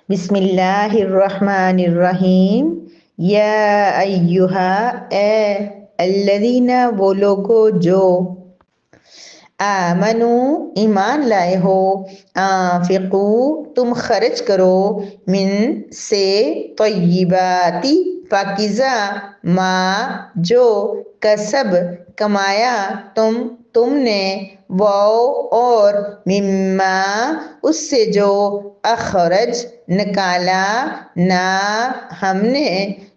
بسم اللہ الرحمن الرحیم۔ یا ایہا، اے الذین، وہ لوگو جو آمنو، ایمان لائے ہو، انفقو، تم خرچ کرو، من سے، طیباتی، پاکیزہ، ما، جو، کسب، کمایا، تم نے، اور مما، اس سے جو، اخرج، نکالا، نا، ہم نے،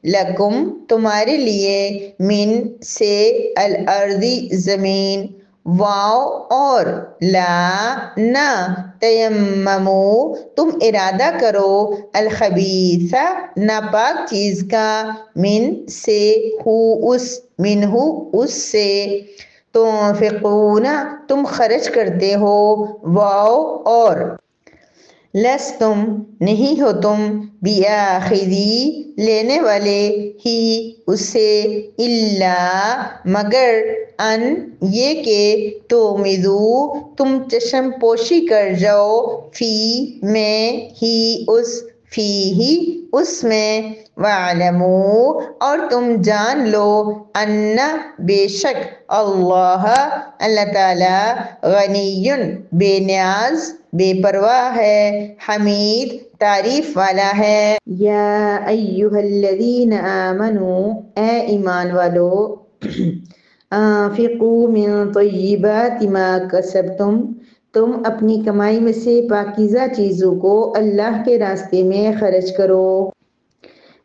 لکم، تمہارے لیے، من سے، الارضی، زمین، اور لا، نہ، تیممو، تم ارادہ کرو، الخبیثہ، ناپاک چیز کا، من سے، اس سے، تنفقون، تم خرچ کرتے ہو، اور لستم، نہیں ہو تم، بیاخذی، لینے والے، ہی، اس سے، الا، مگر، ان، یہ کہ، تغمضو، تم چشم پوشی کر جاؤ، فی، میں، اس میں، وَاعْلَمُوا، اور تم جان لو، ان، بے شک، اللہ تعالیٰ، غنی، بے نیاز، بے پرواہ ہے، حمید، تعریف والا ہے۔ یا ایہا الذین آمنوا، اے ایمان والو، انفقوا من طیبات ما کسبتم، تم اپنی کمائی میں سے پاکیزہ چیزوں کو اللہ کے راستے میں خرچ کرو،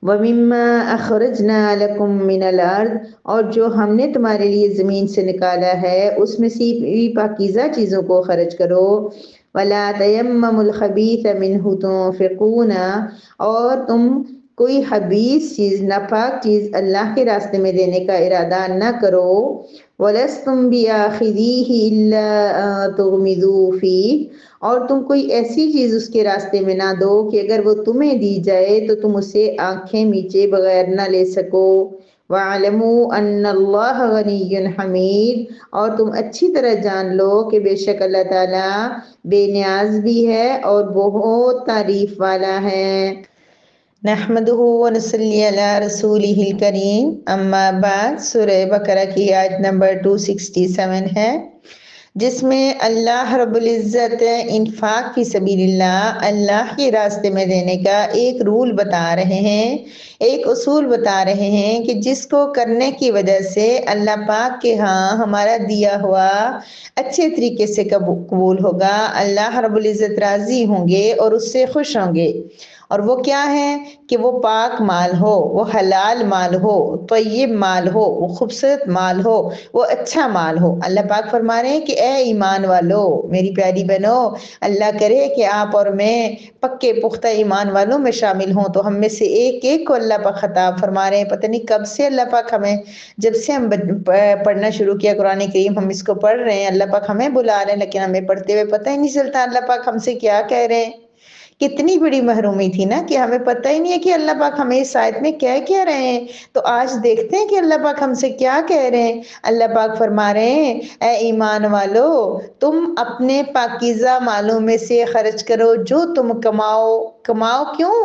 وَمِمَّا أَخْرَجْنَا لَكُم مِّنَ الْأَرْضِ، اور جو ہم نے تمہارے لیے زمین سے نکالا ہے اس میں سے بھی پاکیزہ چیزوں کو خرچ کرو، وَلَا تَيَمَّمُوا الْخَبِيثَ مِنْهُ تُنْفِقُونَ، اور تم کوئی خبیث چیز، ناپاک چیز اللہ کے راستے میں دینے کا ارادہ نہ کرو، وَلَسْتُمْ بِآخِذِيهِ إِلَّا أَن تُغْمِضُوا فِيهِ، اور تم کوئی ایسی چیز اس کے راستے میں نہ دو کہ اگر وہ تمہیں دی جائے تو تم اسے آنکھیں میچے بغیر نہ لے سکو، وَاعْلَمُوا أَنَّ اللَّهَ غَنِيٌّ حَمِيدٌ، اور تم اچھی طرح جان لو کہ بے شک اللہ تعالیٰ بے نیاز بھی ہے اور بہت تعریف والا ہے۔ نحمدہ ونصلی علی رسولہ الکریم، اما بعد، سورہ بقرہ کی آیت نمبر 267 ہے، جس میں اللہ رب العزت انفاق فی سبیل اللہ کے راستے میں دینے کا ایک رول بتا رہے ہیں، ایک اصول بتا رہے ہیں کہ جس کو کرنے کی وجہ سے اللہ پاک کے ہاں ہمارا دیا ہوا اچھے طریقے سے قبول ہوگا، اللہ رب العزت راضی ہوں گے اور اس سے خوش ہوں گے، اور وہ کیا ہے کہ وہ پاک مال ہو، وہ حلال مال ہو، طیب مال ہو، وہ خوبصورت مال ہو، وہ اچھا مال ہو۔ اللہ پاک فرما رہے ہیں کہ اے ایمان والو، میری پیاری بہنوں، اللہ کرے کہ آپ اور میں پکے پختہ ایمان والوں میں شامل ہوں، تو ہم میں سے ایک ایک کو اللہ پاک خطاب فرما رہے ہیں۔ پتہ نہیں کب سے اللہ پاک ہمیں، جب سے ہم پڑھنا شروع کیا قرآن کریم، ہم اس کو پڑھ رہے ہیں، اللہ پاک ہمیں بلا رہے ہیں، لیکن ہمیں پڑھتے ہوئے پتہ ہی نہیں چلتا اللہ پاک ہم سے کیا کہہ رہے ہیں۔ کتنی بڑی محرومی تھی نا کہ ہمیں پتہ ہی نہیں ہے کہ اللہ پاک ہمیں اس آیت میں کیا کہہ رہے ہیں۔ تو آج دیکھتے ہیں کہ اللہ پاک ہم سے کیا کہہ رہے ہیں۔ اللہ پاک فرما رہے ہیں، اے ایمان والو، تم اپنے پاکیزہ مالوں میں سے خرچ کرو جو تم کماؤ کیوں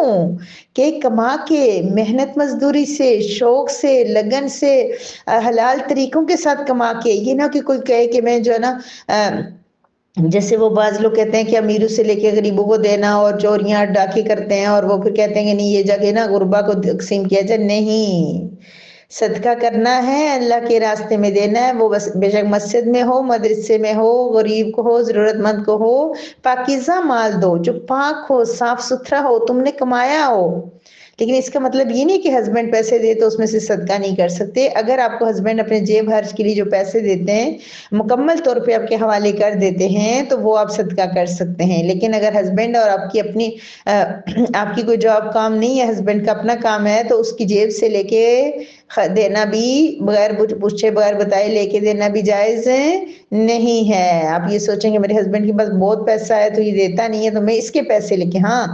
کہ کما کے، محنت مزدوری سے، شوق سے، لگن سے، حلال طریقوں کے ساتھ کما کے، یہ نہ کہ کوئی کہے کہ میں جو ہے نا جیسے وہ بعض لوگ کہتے ہیں کہ امیروں سے لے کے غریبوں کو دینا، اور چوریاں ڈاکے کرتے ہیں، اور وہ پھر کہتے ہیں کہ نہیں یہ جگہ نا غربا کو تقسیم کیا جائے۔ نہیں، صدقہ کرنا ہے، اللہ کے راستے میں دینا ہے، وہ بے شک مسجد میں ہو، مدرسے میں ہو، غریب کو ہو، ضرورت مند کو ہو، پاکیزہ مال دو جو پاک ہو، صاف ستھرا ہو، تم نے کمایا ہو۔ لیکن اس کا مطلب یہ نہیں کہ ہسبینڈ پیسے دے تو اس میں سے صدقہ نہیں کر سکتے۔ اگر آپ کو ہسبینڈ اپنے جیب خرچ کے لیے جو پیسے دیتے ہیں مکمل طور پہ آپ کے حوالے کر دیتے ہیں تو وہ آپ صدقہ کر سکتے ہیں، لیکن اگر ہسبینڈ اور آپ کی اپنی آپ کی کوئی جاب کام نہیں ہے، ہسبینڈ کا اپنا کام ہے، تو اس کی جیب سے لے کے دینا بھی بغیر پوچھے بغیر بتائے لے کے دینا بھی جائز نہیں ہے۔ آپ یہ سوچیں کہ میرے ہسبینڈ کے پاس بہت پیسہ ہے تو یہ دیتا نہیں ہے تو میں اس کے پیسے لے کے، ہاں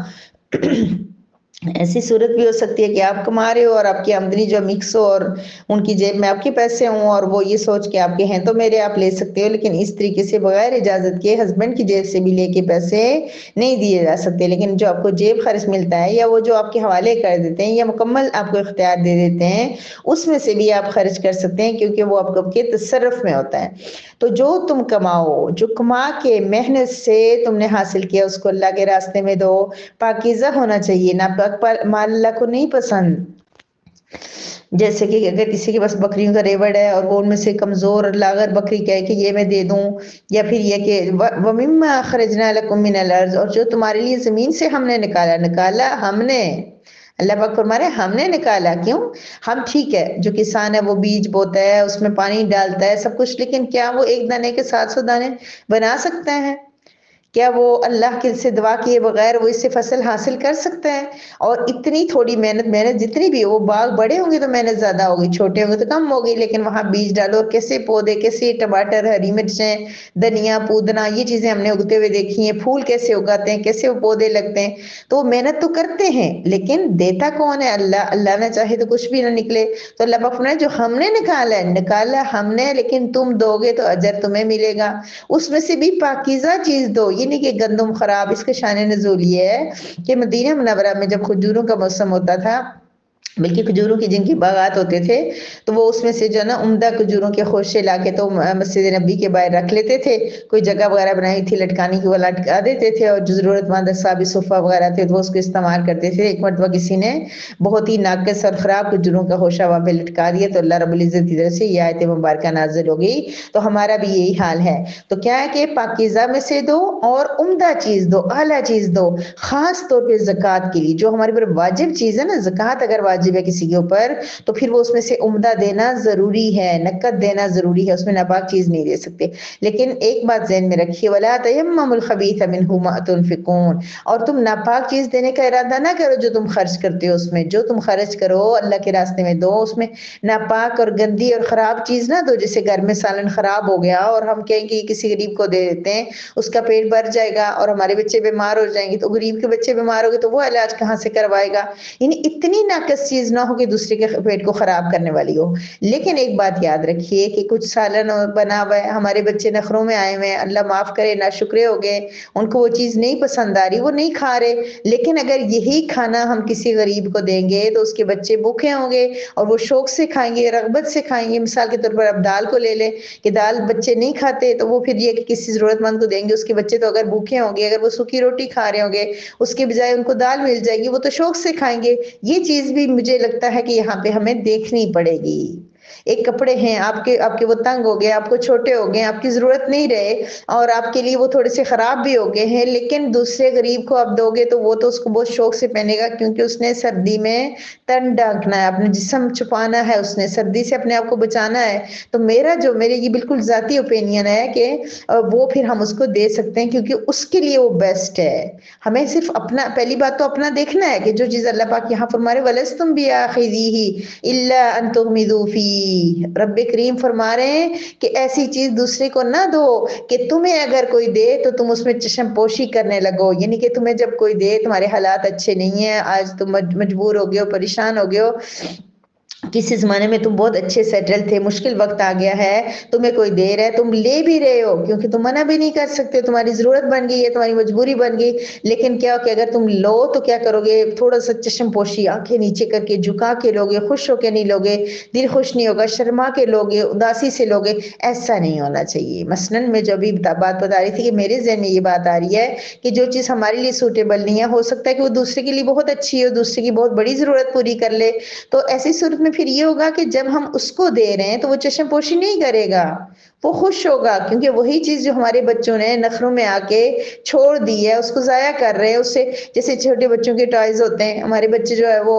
ایسی صورت بھی ہو سکتی ہے کہ آپ کما رہے ہو اور آپ کی آمدنی جو مکس ہو اور ان کی جیب میں آپ کے پیسے ہوں اور وہ یہ سوچ کے آپ کے ہیں تو میرے آپ لے سکتے ہو، لیکن اس طریقے سے بغیر اجازت کے ہسبینڈ کی جیب سے بھی لے کے پیسے نہیں دیے جا سکتے۔ لیکن جو آپ کو جیب خرچ ملتا ہے یا وہ جو آپ کے حوالے کر دیتے ہیں یا مکمل آپ کو اختیار دے دیتے ہیں، اس میں سے بھی آپ خرچ کر سکتے ہیں، کیونکہ وہ آپ کے تصرف میں ہوتا ہے۔ تو جو تم کماؤ، جو کما کے محنت سے تم نے حاصل کیا، اس کو اللہ کے راستے میں دو۔ پاکیزہ ہونا چاہیے، ناپاک مال اللہ کو نہیں پسند۔ جیسے کہ اگر کسی کے پاس بکریوں کا ریوڑ ہے اور وہ ان میں سے کمزور لاغر بکری کہے کہ یہ میں دے دوں، یا پھر یہ کہ وَمِمَّا أَخْرَجْنَا لَكُم مِّنَ الْأَرْضِ، اور جو تمہارے لیے زمین سے ہم نے نکالا ہم نے۔ اللہ پاک فرما رہے ہیں ہم نے نکالا، کیوں؟ ہم ٹھیک ہے جو کسان ہے وہ بیج بوتا ہے، اس میں پانی ڈالتا ہے سب کچھ، لیکن کیا وہ ایک دانے کے 700 دانے بنا سکتا ہے؟ کیا وہ اللہ کے سے دعا کیے بغیر وہ اس سے فصل حاصل کر سکتا ہے؟ اور اتنی تھوڑی محنت جتنی بھی وہ باغ بڑے ہوں گے تو محنت زیادہ ہوگی، چھوٹے ہوں گے تو کم ہوگی، لیکن وہاں بیج ڈالو اور کیسے پودے، کیسے ٹماٹر، ہری مرچیں، دھنیا، پودنا، یہ چیزیں ہم نے اگتے ہوئے دیکھی ہیں، پھول کیسے اگاتے ہیں، کیسے وہ پودے لگتے ہیں۔ تو وہ محنت تو کرتے ہیں لیکن دیتا کون ہے؟ اللہ۔ اللہ نہ چاہے تو کچھ بھی نہ نکلے۔ تو اللہ پاک نے جو ہم نے نکالا ہم نے، لیکن تم دو گے تو اجر تمہیں ملے گا۔ اس میں سے بھی پاکیزہ چیز دو، یہ نہیں کہ گندم خراب۔ اس کے شان نزول یہ ہے کہ مدینہ منورہ میں جب کھجوروں کا موسم ہوتا تھا، بلکہ کھجوروں کی جن کی باغات ہوتے تھے، تو وہ اس میں سے جو ہے نا عمدہ کھجوروں کے خوشے لا کے تو مسجد نبی کے باہر رکھ لیتے تھے۔ کوئی جگہ وغیرہ بنائی تھی لٹکانے کی، وہ لٹکا دیتے تھے، اور جو ضرورت مند صحابی صفہ وغیرہ تھے تو وہ اس کو استعمال کرتے تھے۔ ایک مرتبہ کسی نے بہت ہی ناقص اور خراب کھجوروں کا خوشہ وہاں پہ لٹکا دیا تو اللہ رب العزت کی طرف سے یہ آیت مبارکہ نازل ہو گئی۔ تو ہمارا بھی یہی حال ہے۔ تو کیا ہے کہ پاکیزہ میں سے دو اور عمدہ چیز دو، اعلیٰ چیز دو، خاص طور پہ زکوٰۃ کے لیے۔ جو ہمارے پر واجب چیز ہے نا، زکوٰۃ اگر واجب ہے کسی کے اوپر تو پھر وہ اس میں سے عمدہ دینا ضروری ہے، نقد دینا ضروری ہے، اس میں ناپاک چیز نہیں دے سکتے۔ لیکن ایک بات ذہن میں رکھیے، وَلَا تَيَمَّمُوا الْخَبِيثَ مِنْهُ مَا تُنْفِقُونَ، اور تم ناپاک چیز دینے کا ارادہ نہ کرو جو تم خرچ کرتے ہو، اس میں جو تم خرچ کرو اللہ کے راستے میں دو، اس میں ناپاک اور گندی اور خراب چیز نہ دو۔ جیسے گھر میں سالن خراب ہو گیا اور ہم کہیں کہ کسی غریب کو دے دیتے ہیں، اس کا پیٹ بھر جائے گا اور ہمارے بچے بیمار ہو جائیں گے، تو غریب کے بچے بیمار ہو گئے تو وہ علاج کہاں سے کروائے گا؟ یعنی اتنی ناقص چیز نہ ہو کہ دوسرے کے پیٹ کو خراب کرنے والی ہو۔ لیکن ایک بات یاد رکھیے کہ کچھ سالن بنا ہوا ہے، ہمارے بچے نخروں میں آئے ہوئے ہیں، اللہ معاف کرے ناشکرے ہو گئے، ان کو وہ چیز نہیں پسند آ رہی، وہ نہیں کھا رہے، لیکن اگر یہی کھانا ہم کسی غریب کو دیں گے تو اس کے بچے بھوکے ہوں گے اور وہ شوق سے کھائیں گے، رغبت سے کھائیں گے۔ مثال کے طور پر اب دال کو لے لیں کہ دال بچے نہیں کھاتے تو وہ پھر یہ کہ کسی ضرورت مند کو دیں گے، اس کے بچے تو اگر بھوکے ہوں گے، اگر وہ سوکھی روٹی کھا رہے ہوں گے، اس کے بجائے ان کو دال مل جائے گی، وہ تو شوق سے کھائیں گے۔ یہ چیز بھی مجھے لگتا ہے کہ یہاں پہ ہمیں دیکھنی پڑے گی۔ ایک کپڑے ہیں آپ کے وہ تنگ ہو گئے، آپ کو چھوٹے ہو گئے، آپ کی ضرورت نہیں رہے اور آپ کے لیے وہ تھوڑے سے خراب بھی ہو گئے ہیں، لیکن دوسرے غریب کو آپ دو گے تو وہ تو اس کو بہت شوق سے پہنے گا، کیونکہ اس نے سردی میں تن ڈھانکنا ہے، اپنا جسم چھپانا ہے، اس نے سردی سے اپنے آپ کو بچانا ہے۔ تو میرے یہ بالکل ذاتی اوپینین ہے کہ وہ پھر ہم اس کو دے سکتے ہیں، کیونکہ اس کے لیے وہ بیسٹ ہے۔ ہمیں صرف اپنا، پہلی بات تو اپنا دیکھنا ہے کہ جو چیز اللہ پاک یہاں فرما رہے وَلَسْتُمْ بِآخِذِيهِ إِلَّا أَن تُغْمِضُوا فِيهِ، رب کریم فرما رہے ہیں کہ ایسی چیز دوسرے کو نہ دو کہ تمہیں اگر کوئی دے تو تم اس میں چشم پوشی کرنے لگو، یعنی کہ تمہیں جب کوئی دے، تمہارے حالات اچھے نہیں ہیں، آج تم مجبور ہو گئے ہو، پریشان ہو گئے ہو، کسی زمانے میں تم بہت اچھے سیٹل تھے، مشکل وقت آ گیا ہے، تمہیں کوئی دے رہا ہے، تم لے بھی رہے ہو کیونکہ تم منع بھی نہیں کر سکتے، تمہاری ضرورت بن گئی ہے، تمہاری مجبوری بن گئی، لیکن کیا ہو کہ اگر تم لو تو کیا کرو گے؟ تھوڑا سا چشم پوشی، آنکھیں نیچے کر کے جھکا کے لوگے، خوش ہو کے نہیں لوگے، دل خوش نہیں ہوگا، شرما کے لوگے، اداسی سے لوگے، ایسا نہیں ہونا چاہیے۔ مثلاً میں جو بھی بات بتا رہی تھی کہ میرے ذہن میں یہ بات آ رہی ہے کہ جو چیز ہمارے لیے سوٹیبل نہیں ہے، ہو سکتا ہے کہ وہ دوسرے کے لیے بہت اچھی ہو، دوسرے کی بہت بڑی ضرورت پوری کر لے، تو ایسی صورت میں پھر یہ ہوگا کہ جب ہم اس کو دے رہے ہیں تو وہ چشم پوشی نہیں کرے گا، وہ خوش ہوگا، کیونکہ وہی چیز جو ہمارے بچوں نے نخروں میں آ کے چھوڑ دی ہے اس کو ضائع کر رہے ہیں۔ اس سے جیسے چھوٹے بچوں کے ٹوائز ہوتے ہیں، ہمارے بچے جو ہے وہ،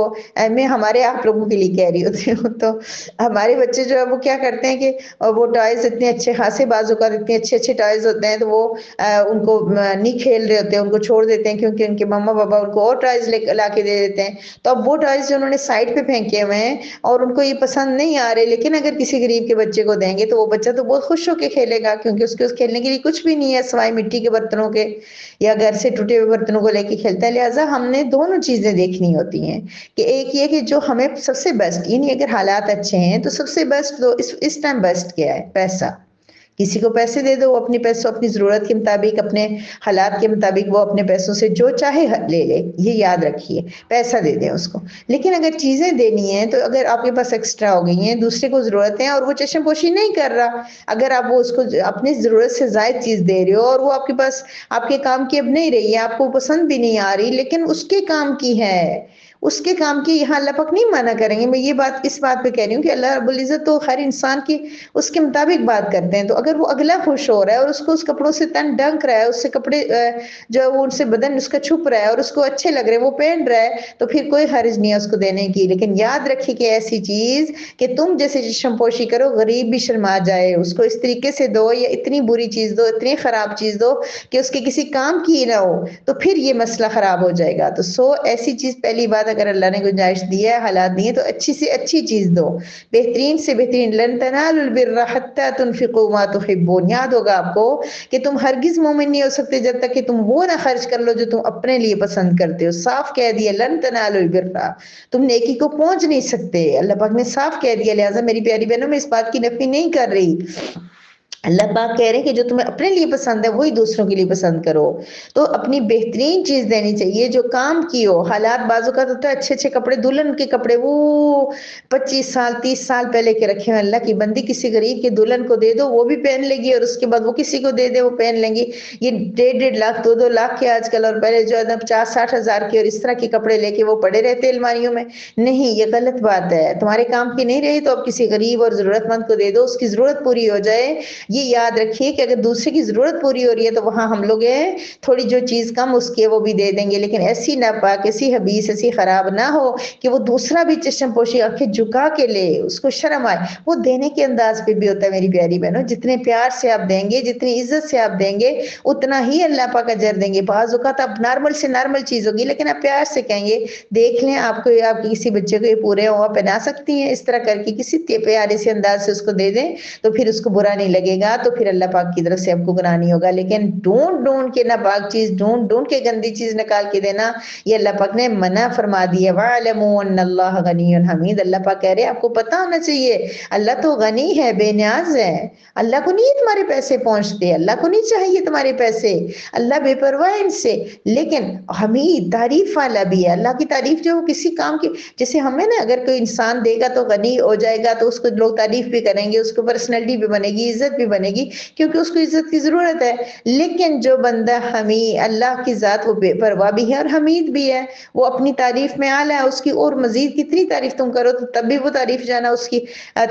میں ہمارے آپ لوگوں کے لیے کہہ رہی ہوتی ہوں، تو ہمارے بچے جو ہے وہ کیا کرتے ہیں کہ وہ ٹوائز اتنے اچھے خاصے بازو کا اتنے اچھے اچھے ٹوائز ہوتے ہیں تو وہ ان کو نہیں کھیل رہے ہوتے ہیں، ان کو چھوڑ دیتے ہیں کیونکہ ان کے مما بابا ان کو اور ٹوائز لا کے دے دیتے ہیں، تو اب وہ ٹوائز جو انہوں نے سائڈ پہ پھینکے ہوئے ہیں اور ان کو یہ پسند نہیں آ رہے، لیکن اگر کسی غریب کے بچے کو دیں گے تو وہ بچہ تو بہت خوش خوش ہو کے کھیلے گا، کیونکہ اس کے کھیلنے کے لیے کچھ بھی نہیں ہے سوائے مٹی کے برتنوں کے یا گھر سے ٹوٹے ہوئے برتنوں کو لے کے کھیلتا ہے۔ لہٰذا ہم نے دونوں چیزیں دیکھنی ہوتی ہیں کہ ایک یہ کہ جو ہمیں سب سے بیسٹ، یعنی اگر حالات اچھے ہیں تو سب سے بیسٹ تو اس ٹائم بیسٹ کیا ہے؟ پیسہ۔ کسی کو پیسے دے دو، وہ اپنے پیسوں اپنی ضرورت کے مطابق، اپنے حالات کے مطابق وہ اپنے پیسوں سے جو چاہے لے لے، یہ یاد رکھیے، پیسہ دے دیں اس کو۔ لیکن اگر چیزیں دینی ہیں تو اگر آپ کے پاس ایکسٹرا ہو گئی ہیں، دوسرے کو ضرورت ہے اور وہ چشم پوشی نہیں کر رہا، اگر آپ وہ اس کو اپنی ضرورت سے زائد چیز دے رہے ہو اور وہ آپ کے پاس آپ کے کام کی اب نہیں رہی ہے، آپ کو پسند بھی نہیں آ رہی، لیکن اس کے کام کی ہے، اس کے کام کی، یہاں اللہ پاک نہیں منع کریں گے۔ میں یہ بات اس بات پہ کہہ رہی ہوں کہ اللہ رب العزت تو ہر انسان کی اس کے مطابق بات کرتے ہیں، تو اگر وہ اگلا خوش ہو رہا ہے اور اس کو اس کپڑوں سے تن ڈھنک رہا ہے، اس سے کپڑے جو ہے وہ ان سے بدن اس کا چھپ رہا ہے اور اس کو اچھے لگ رہے ہیں، وہ پہن رہا ہے، تو پھر کوئی حرج نہیں ہے اس کو دینے کی۔ لیکن یاد رکھیے کہ ایسی چیز کہ تم جیسے چشم پوشی کرو، غریب بھی شرما جائے، اس کو اس طریقے سے دو یا اتنی بری چیز دو، اتنی خراب چیز دو کہ اس کے کسی کام کی نہ ہو، تو پھر یہ مسئلہ خراب ہو جائے گا۔ تو ایسی چیز، پہلی بات اگر اللہ نے گنجائش دی ہے، حالات دی ہیں، تو اچھی سے اچھی چیز دو، بہترین سے بہترین۔ لن تنالوا البر حتى تنفقوا ما تحبون، یاد ہوگا آپ کو کہ تم ہرگز مومن نہیں ہو سکتے جب تک کہ تم وہ نہ خرچ کر لو جو تم اپنے لیے پسند کرتے ہو۔ صاف کہہ دیا لن تنالوا البر، تم نیکی کو پہنچ نہیں سکتے، اللہ پاک نے صاف کہہ دیا۔ لہٰذا میری پیاری بہنوں، میں اس بات کی نفی نہیں کر رہی، اللہ پاک کہہ رہے ہیں کہ جو تمہیں اپنے لیے پسند ہے وہی دوسروں کے لیے پسند کرو۔ تو اپنی بہترین چیز دینی چاہیے جو کام کی ہو۔ حالات بعض اوقات ہوتا ہے اچھے اچھے کپڑے، دلہن کے کپڑے وہ 25 سال 30 سال پہلے کے رکھے ہیں، اللہ کی بندی کسی غریب کے دلہن کو دے دو، وہ بھی پہن لے گی، اور اس کے بعد وہ کسی کو دے دے وہ پہن لیں گی۔ یہ 1.5 لاکھ 2 لاکھ کے آج کل، اور پہلے جو ہے 50-60 ہزار کے اور اس طرح کے کپڑے لے کے وہ پڑے رہتے الماریوں میں۔ نہیں، یہ غلط بات ہے، تمہارے کام کی نہیں رہی تو اب کسی غریب اور ضرورت مند کو دے دو، اس کی ضرورت پوری ہو جائے۔ یہ یاد رکھیے کہ اگر دوسرے کی ضرورت پوری ہو رہی ہے تو وہاں ہم لوگ ہیں تھوڑی جو چیز کم اس کے وہ بھی دے دیں گے، لیکن ایسی ناپاک، ایسی حبیث، ایسی خراب نہ ہو کہ وہ دوسرا بھی چشم پوشی آنکھیں جھکا کے لے، اس کو شرم آئے۔ وہ دینے کے انداز پہ بھی ہوتا ہے میری پیاری بہنوں، جتنے پیار سے آپ دیں گے، جتنی عزت سے آپ دیں گے، اتنا ہی اللہ پاک اجر دیں گے۔ بعض اوقات آپ نارمل سے نارمل چیز ہوگی لیکن آپ پیار سے کہیں گے دیکھ لیں آپ کو، آپ کی کسی بچے کو یہ پورے ہوا پہنا سکتی ہیں، اس طرح کر کے کسی پیارے سے انداز سے اس کو دے دیں تو پھر اس کو برا نہیں لگے گا، تو پھر اللہ پاک کی طرف سے آپ کو گناہ نہیں ہوگا۔ لیکن ڈھونڈ کے ناپاک چیز، ڈھونڈ کے گندی چیز نکال کے دینا، یہ اللہ پاک نے منع فرما دی ہے۔ وَاعْلَمُوا أَنَّ اللَّهَ غَنِيٌّ حَمِيدٌ، اللہ پاک کہہ رہے ہیں آپ کو پتہ ہونا چاہیے اللہ تو غنی ہے، بے نیاز ہے، اللہ کو نہیں تمہارے پیسے پہنچتے، اللہ کو نہیں چاہیے تمہارے پیسے، اللہ بے پرواہ ان سے، لیکن حمید تعریف والا بھی ہے۔ اللہ کی تعریف جو کسی کام کی، جیسے ہمیں نا اگر کوئی انسان دے گا تو غنی ہو جائے گا تو اس کو لوگ تعریف بھی کریں گے، اس کو پرسنالٹی بھی بنے گی، عزت بھی بنے گی، کیونکہ اس کو عزت کی ضرورت ہے۔ لیکن جو بندہ حمید، اللہ کی ذات وہ بے پرواہ بھی ہے اور حمید بھی ہے، وہ اپنی تعریف میں اعلیٰ ہے، اس کی اور مزید کتنی تعریف تم کرو تو تب بھی وہ تعریف جانا اس کی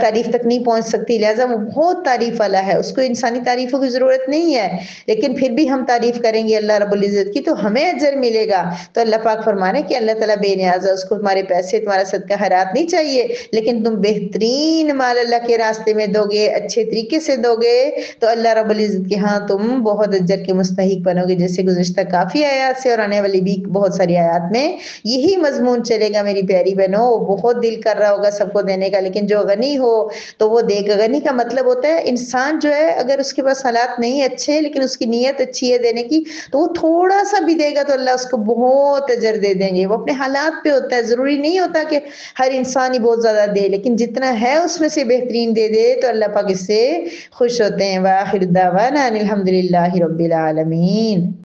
تعریف تک نہیں پہنچ سکتی، لہٰذا وہ بہت تعریف والا ہے، اس کو انسانی تعریفوں کی ضرورت نہیں ہے، لیکن پھر بھی ہم تعریف کریں گے اللہ رب العزت کی تو ہمیں اجر ملے گا۔ تو اللہ پاک فرمانے کہ اللہ تعالیٰ بے نیاز ہے، اس کو تمہارے پیسے، تمہارا صدقہ خیرات نہیں چاہیے، لیکن تم بہترین مال اللہ کے راستے میں دو گے، اچھے طریقے سے دو گے تو اللہ رب العزت کے ہاں تم بہت اجر کے مستحق بنو گے۔ جیسے گزشتہ کافی آیات سے اور آنے والی بھی بہت ساری آیات میں یہی مضمون چلے گا میری پیاری بہنوں۔ بہت دل کر رہا ہوگا سب کو دینے کا، لیکن جو غنی ہو تو وہ دے گا۔ غنی کا مطلب ہوتا ہے انسان جو ہے اگر اس کے پاس حالات نہیں اچھے لیکن اس کی نیت اچھی ہے دینے کی، تو وہ تھوڑا سا بھی دے گا تو اللہ اس کو بہت اجر دے دیں گے۔ وہ اپنے حالات پہ ہوتا ہے، ضروری نہیں ہوتا کہ ہر انسان ہی بہت زیادہ دے، لیکن جتنا ہے اس میں سے بہترین دے دے تو اللہ پاک اس سے خوش ہوتے ہیں۔ وآخر دعوانا ان الحمد للہ رب العالمین۔